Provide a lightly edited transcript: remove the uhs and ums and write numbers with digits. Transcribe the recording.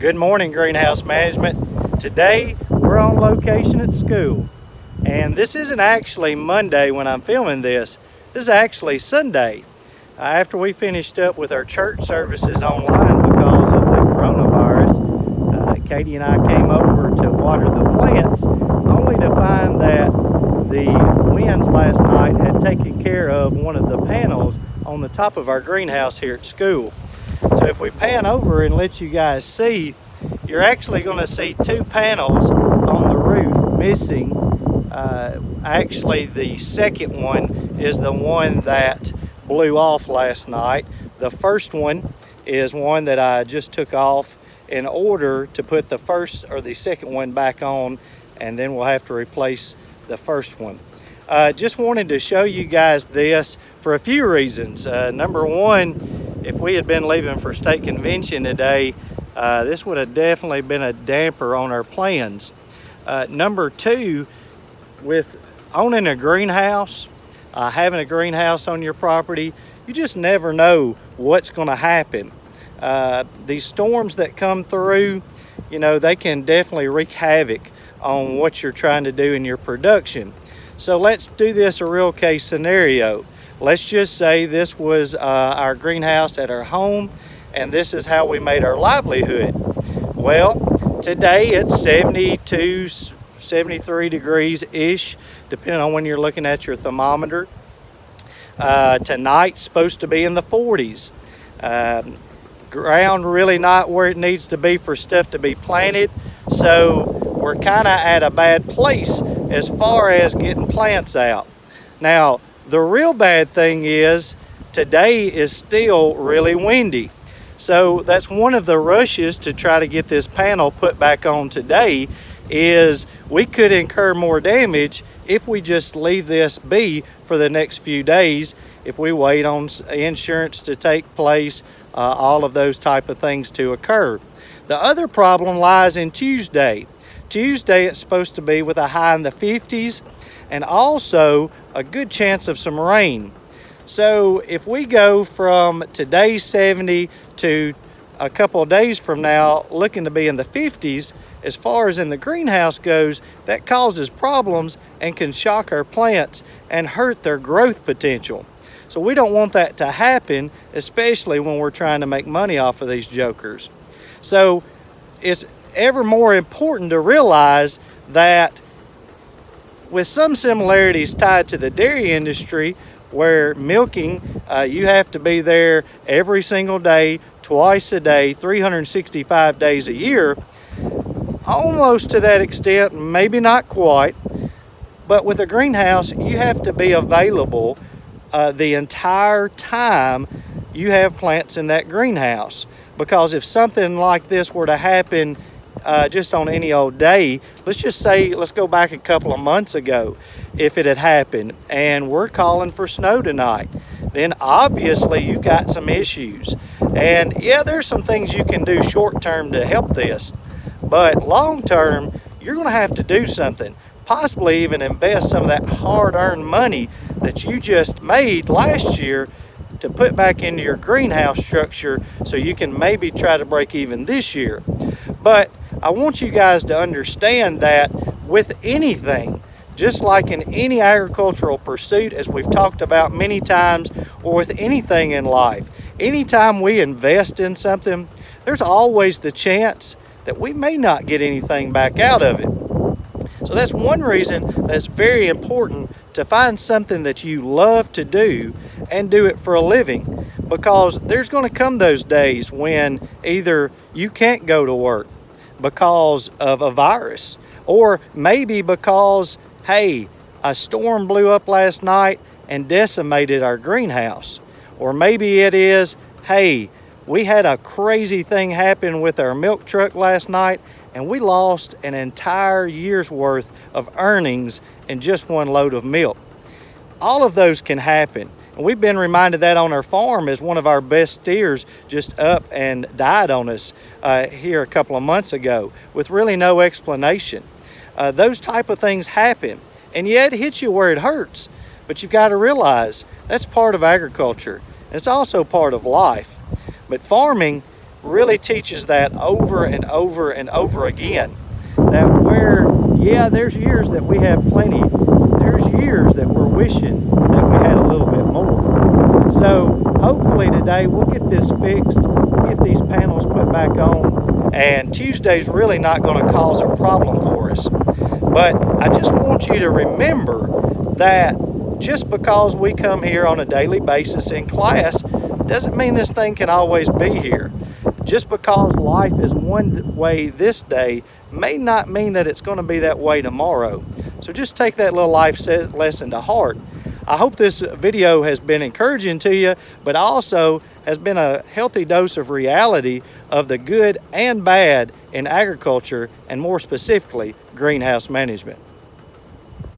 Good morning, Greenhouse Management. Today we're on location at school, and this isn't actually Monday when I'm filming this. This is actually Sunday. After we finished up with our church services online because of the coronavirus, Katie and I came over to water the plants, only to find that the winds last night had taken care of one of the panels on the top of our greenhouse here at school. So if we pan over and let you guys see, you're actually going to see two panels on the roof missing. Actually, the second one is the one that blew off last night. The first one is one that I just took off in order to put the first or the second one back on, and then we'll have to replace the first one. Just wanted to show you guys this for a few reasons. Number one, if we had been leaving for state convention today, this would have definitely been a damper on our plans. Number two, with owning a greenhouse, having a greenhouse on your property, you just never know what's going to happen. These storms that come through, you know, they can definitely wreak havoc on what you're trying to do in your production. So let's do this a real case scenario. Let's just say this was our greenhouse at our home, and this is how we made our livelihood. Well, today it's 72, 73 degrees-ish, depending on when you're looking at your thermometer. Tonight's supposed to be in the 40s. Ground really not where it needs to be for stuff to be planted, so we're kind of at a bad place as far as getting plants out. Now, the real bad thing is today is still really windy. So that's one of the rushes to try to get this panel put back on today, is we could incur more damage if we just leave this be for the next few days, if we wait on insurance to take place, all of those type of things to occur. The other problem lies in Tuesday. Tuesday it's supposed to be with a high in the 50s and also a good chance of some rain. So if we go from today's 70 to a couple of days from now looking to be in the 50s, as far as in the greenhouse goes, that causes problems and can shock our plants and hurt their growth potential. So we don't want that to happen, especially when we're trying to make money off of these jokers. So it's ever more important to realize that with some similarities tied to the dairy industry, where milking, you have to be there every single day, twice a day, 365 days a year, almost to that extent, maybe not quite, but with a greenhouse, you have to be available the entire time you have plants in that greenhouse. Because if something like this were to happen just on any old day, let's just say, let's go back a couple of months ago, if it had happened and we're calling for snow tonight, then obviously you've got some issues. And yeah, there's some things you can do short term to help this, but long term, you're gonna have to do something, possibly even invest some of that hard-earned money that you just made last year to put back into your greenhouse structure so you can maybe try to break even this year. But I want you guys to understand that with anything, just like in any agricultural pursuit, as we've talked about many times, or with anything in life, anytime we invest in something, there's always the chance that we may not get anything back out of it. So that's one reason that's very important to find something that you love to do and do it for a living, because there's going to come those days when either you can't go to work because of a virus, or maybe because, hey, a storm blew up last night and decimated our greenhouse, or maybe it is, hey, we had a crazy thing happen with our milk truck last night and we lost an entire year's worth of earnings in just one load of milk. All of those can happen. And we've been reminded that on our farm as one of our best steers just up and died on us here a couple of months ago with really no explanation. Those type of things happen, and yet it hits you where it hurts. But you've got to realize that's part of agriculture. It's also part of life. But farming, really teaches that over and over and over again. That where, yeah, there's years that we have plenty, there's years that we're wishing that we had a little bit more. So hopefully today we'll get this fixed, get these panels put back on, and Tuesday's really not going to cause a problem for us. But I just want you to remember that just because we come here on a daily basis in class doesn't mean this thing can always be here. Just because life is one way this day may not mean that it's going to be that way tomorrow. So just take that little life lesson to heart. I hope this video has been encouraging to you, but also has been a healthy dose of reality of the good and bad in agriculture, and more specifically, greenhouse management.